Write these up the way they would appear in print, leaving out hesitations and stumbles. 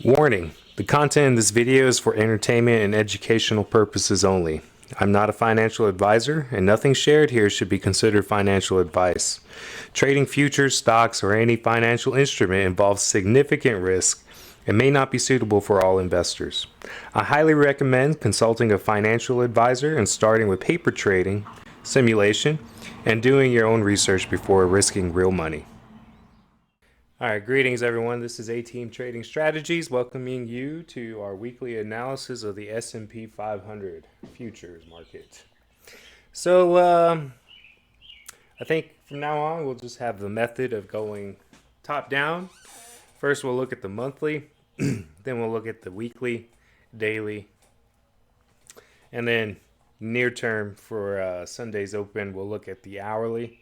Warning: the content in this video is for entertainment and educational purposes only. I'm not a financial advisor, and nothing shared here should be considered financial advice. Trading futures, stocks, or any financial instrument involves significant risk and may not be suitable for all investors. I highly recommend consulting a financial advisor and starting with paper trading, simulation, and doing your own research before risking real money. All right, greetings everyone. This is A-Team Trading Strategies welcoming you to our weekly analysis of the S&P 500 futures market. So I think from now on we'll just have the method of going top down. First we'll look at the monthly, then we'll look at the weekly, daily, and then near term for Sunday's open we'll look at the hourly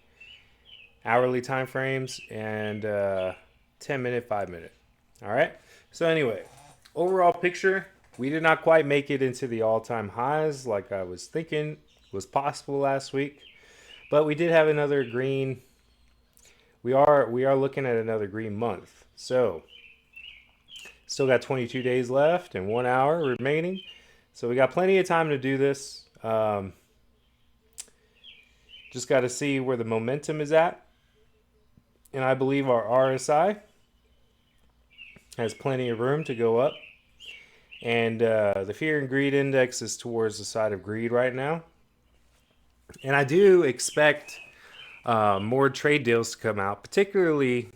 time frames and 10-minute, 5-minute. All right. So anyway, overall picture, we did not quite make it into the all-time highs like I was thinking was possible last week, but we did have another green. We are looking at another green month. So still got 22 days left and 1 hour remaining. So we got plenty of time to do this. Just got to see where the momentum is at. And I believe our RSI has plenty of room to go up. And the fear and greed index is towards the side of greed right now. And I do expect more trade deals to come out, particularly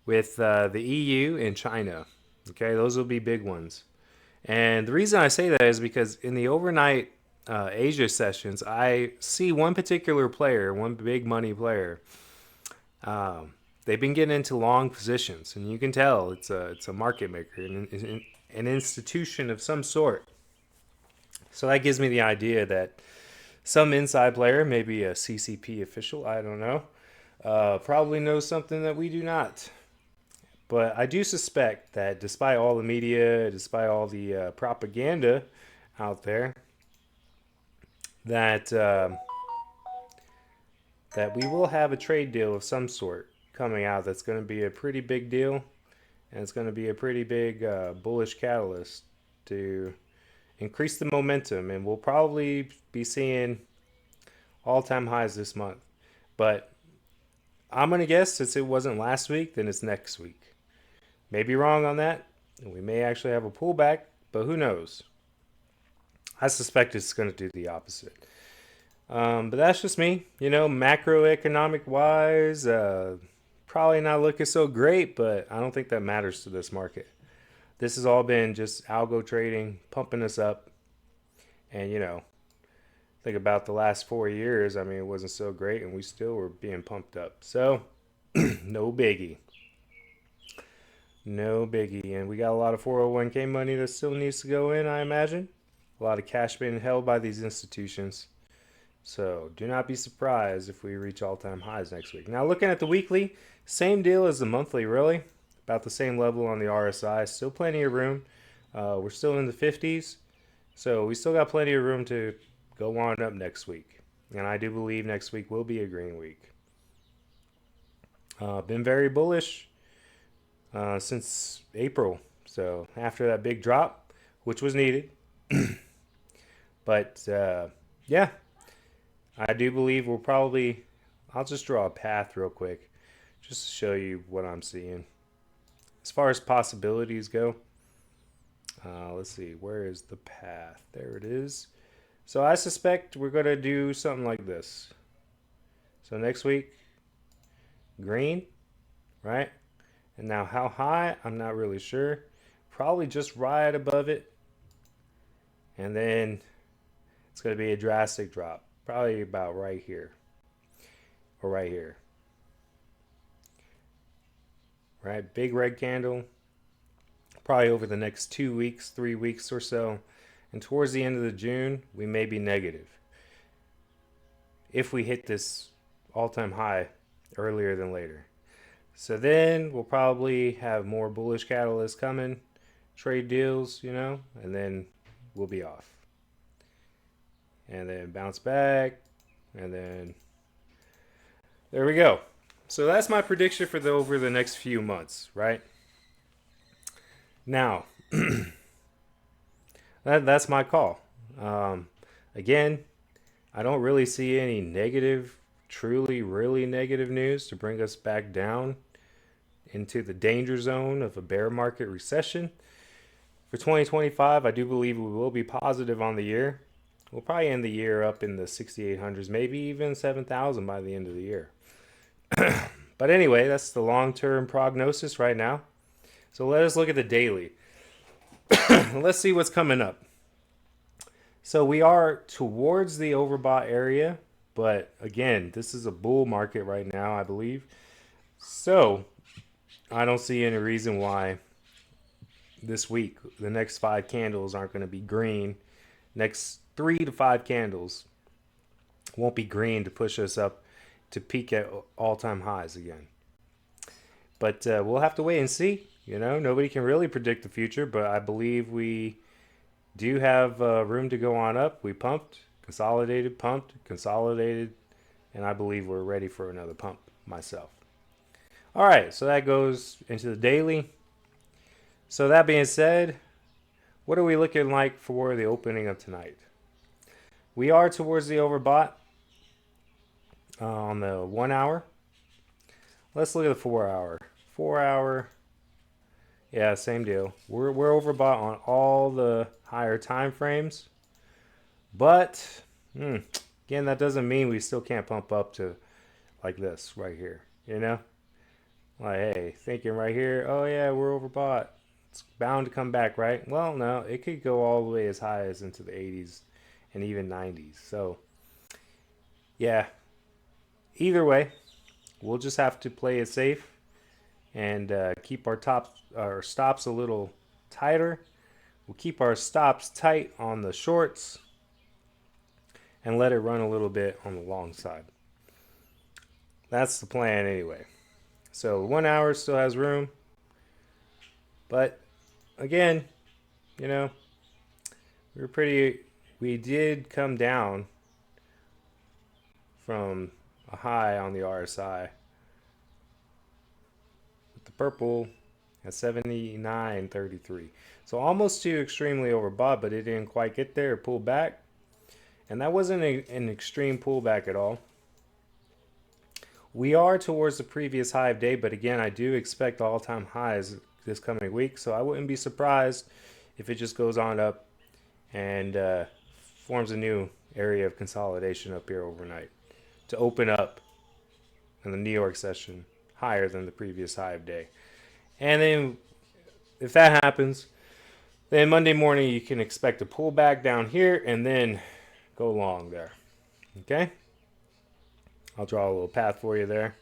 with the EU and China. Okay, those will be big ones. And the reason I say that is because in the overnight Asia sessions, I see one particular player, one big money player. They've been getting into long positions, and you can tell it's a market maker, an institution of some sort. So that gives me the idea that some inside player, maybe a CCP official, I don't know, probably knows something that we do not. But I do suspect that despite all the media, despite all the propaganda out there, that we will have a trade deal of some sort coming out that's going to be a pretty big deal, and it's going to be a pretty big bullish catalyst to increase the momentum, and we'll probably be seeing all-time highs this month. But I'm going to guess since it wasn't last week, then it's next week. Maybe wrong on that, and we may actually have a pullback, but who knows? I suspect it's going to do the opposite. But that's just me, macroeconomic wise, probably not looking so great, but I don't think that matters to this market. This has all been just algo trading, pumping us up. And, think about the last 4 years. I mean, it wasn't so great, and we still were being pumped up. So, no biggie. No biggie. And we got a lot of 401k money that still needs to go in, I imagine. A lot of cash being held by these institutions. So do not be surprised if we reach all-time highs next week. Now looking at the weekly, same deal as the monthly, really. About the same level on the RSI. Still plenty of room. We're still in the 50s. So we still got plenty of room to go on up next week. And I do believe next week will be a green week. Been very bullish since April. So after that big drop, which was needed. But yeah. I do believe we'll probably, I'll just draw a path real quick just to show you what I'm seeing. As far as possibilities go, let's see, where is the path? There it is. So I suspect we're going to do something like this. So next week, green, right? And now how high, I'm not really sure. Probably just right above it. And then it's going to be a drastic drop. Probably about right here or right here. Right, big red candle. Probably over the next 2 weeks, 3 weeks or so. And towards the end of the June, we may be negative. If we hit this all-time high earlier than later. So then we'll probably have more bullish catalysts coming, trade deals, and then we'll be off. And then bounce back, and then there we go. So that's my prediction for over the next few months, right? Now, that's my call. Again, I don't really see any negative, truly, really negative news to bring us back down into the danger zone of a bear market recession. For 2025, I do believe we will be positive on the year. We'll probably end the year up in the 6,800s, maybe even 7,000 by the end of the year. But anyway, that's the long-term prognosis right now. So let us look at the daily. Let's see what's coming up. So we are towards the overbought area, but again, this is a bull market right now, I believe. So I don't see any reason why this week the next 5 candles aren't going to be green. Next 3 to 5 candles won't be green to push us up to peak at all-time highs again. But we'll have to wait and see. You know, nobody can really predict the future, but I believe we do have room to go on up. We pumped, consolidated, and I believe we're ready for another pump myself. All right, so that goes into the daily. So that being said, what are we looking like for the opening of tonight? We are towards the overbought on the 1 hour. Let's look at the 4 hour. 4 hour, yeah, same deal. We're overbought on all the higher time frames, but again, that doesn't mean we still can't pump up to like this right here. You know, like hey, thinking right here, oh yeah, we're overbought. It's bound to come back, right? Well, no, it could go all the way as high as into the 80s and even 90s. So, yeah, either way, we'll just have to play it safe and keep our stops a little tighter. We'll keep our stops tight on the shorts and let it run a little bit on the long side. That's the plan anyway. So 1 hour still has room. But again, you know, we did come down from a high on the RSI with the purple at 79.33. So almost to extremely overbought, but it didn't quite get there. It pulled back. And that wasn't an extreme pullback at all. We are towards the previous high of day, but again, I do expect all-time highs this coming week, so I wouldn't be surprised if it just goes on up and forms a new area of consolidation up here overnight to open up in the New York session higher than the previous high of day. And then if that happens, then Monday morning you can expect a pullback down here and then go long there. Okay? I'll draw a little path for you there,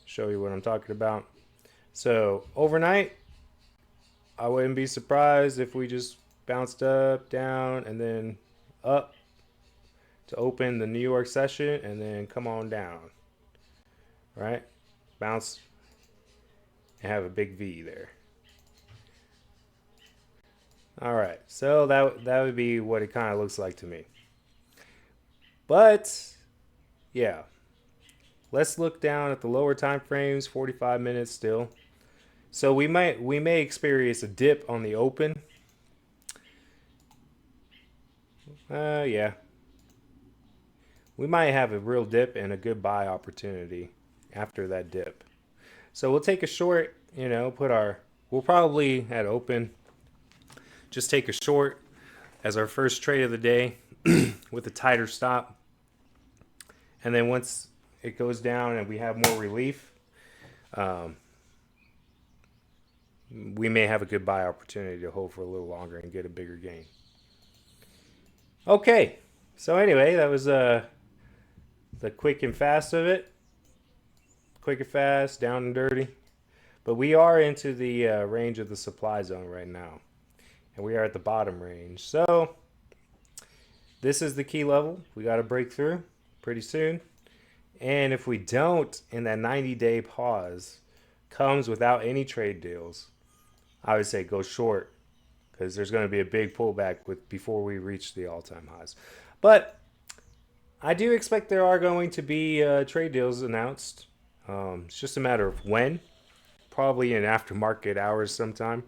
show you what I'm talking about. So overnight, I wouldn't be surprised if we just bounced up, down, and then up to open the New York session and then come on down. Right? Bounce and have a big V there. All right, so that would be what it kind of looks like to me. But yeah, let's look down at the lower time frames, 45 minutes still. So we may experience a dip on the open. Yeah. We might have a real dip and a good buy opportunity after that dip. So we'll take a short, you know, we'll probably at open just take a short as our first trade of the day with a tighter stop. And then once it goes down and we have more relief, we may have a good buy opportunity to hold for a little longer and get a bigger gain. Okay, so anyway, that was the quick and fast of it. Quick and fast, down and dirty. But we are into the range of the supply zone right now. And we are at the bottom range. So this is the key level. We got to break through pretty soon. And if we don't, in that 90-day pause comes without any trade deals, I would say go short because there's going to be a big pullback before we reach the all-time highs. But I do expect there are going to be trade deals announced. It's just a matter of when, probably in aftermarket hours sometime.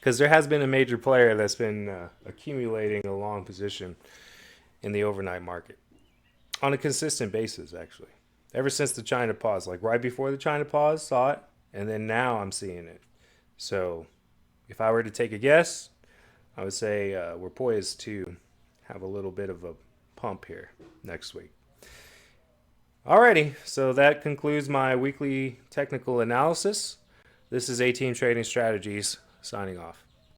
because there has been a major player that's been accumulating a long position in the overnight market on a consistent basis, actually. Ever since the China pause, like right before the China pause, saw it, and then now I'm seeing it. So if I were to take a guess, I would say we're poised to have a little bit of a pump here next week. Alrighty, so that concludes my weekly technical analysis. This is A-Team Trading Strategies signing off.